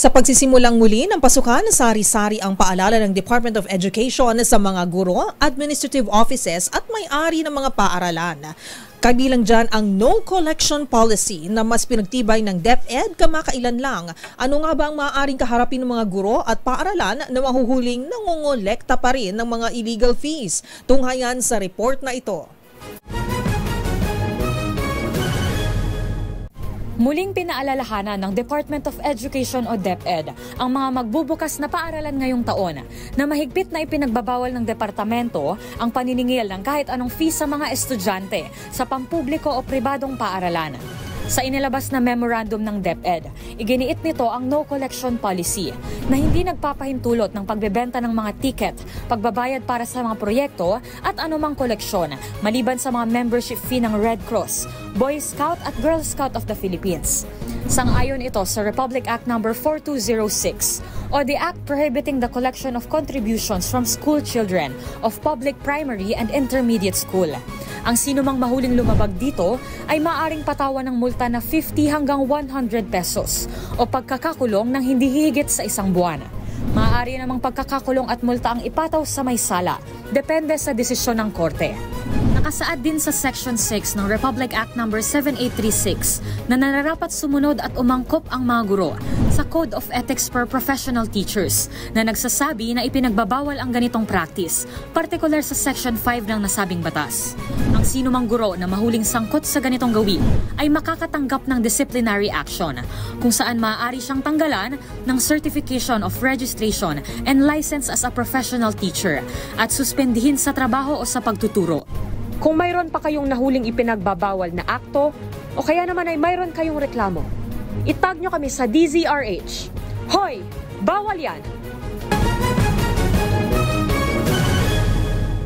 Sa pagsisimulang muli ng pasukan, sari-sari ang paalala ng Department of Education sa mga guro, administrative offices at may-ari ng mga paaralan. Kabilang dyan ang no collection policy na mas pinagtibay ng DepEd kamakailan lang. Ano nga ba ang maaaring kaharapin ng mga guro at paaralan na mahuhuling nangongolekta pa rin ng mga illegal fees? Tunghayan sa report na ito. Muling pinaalalahanan ng Department of Education o DepEd ang mga magbubukas na paaralan ngayong taon na mahigpit na ipinagbabawal ng departamento ang paniningil ng kahit anong fee sa mga estudyante sa pampubliko o pribadong paaralan. Sa inilabas na memorandum ng DepEd, iginiit nito ang no collection policy na hindi nagpapahintulot ng pagbebenta ng mga ticket, pagbabayad para sa mga proyekto at anumang koleksyon maliban sa mga membership fee ng Red Cross, Boy Scout at Girl Scout of the Philippines. Sang-ayon ito sa Republic Act No. 4206 o the Act Prohibiting the Collection of Contributions from School Children of Public Primary and Intermediate School. Ang sinumang mahuling lumabag dito ay maaaring patawan ng multa na 50 hanggang 100 pesos o pagkakakulong ng hindi higit sa isang buwan. Maaari namang pagkakakulong at multa ang ipataw sa may sala, depende sa desisyon ng korte. Nakasaad din sa Section 6 ng Republic Act No. 7836 na nararapat sumunod at umangkop ang mga guro sa Code of Ethics for Professional Teachers na nagsasabi na ipinagbabawal ang ganitong practice, partikular sa Section 5 ng nasabing batas. Ang sinumang guro na mahuling sangkot sa ganitong gawin ay makakatanggap ng disciplinary action kung saan maaari siyang tanggalan ng Certification of Registration and License as a Professional Teacher at suspendihin sa trabaho o sa pagtuturo. Kung mayroon pa kayong nahuling ipinagbabawal na akto o kaya naman ay mayroon kayong reklamo, itag nyo kami sa DZRH. Hoy! Bawal yan!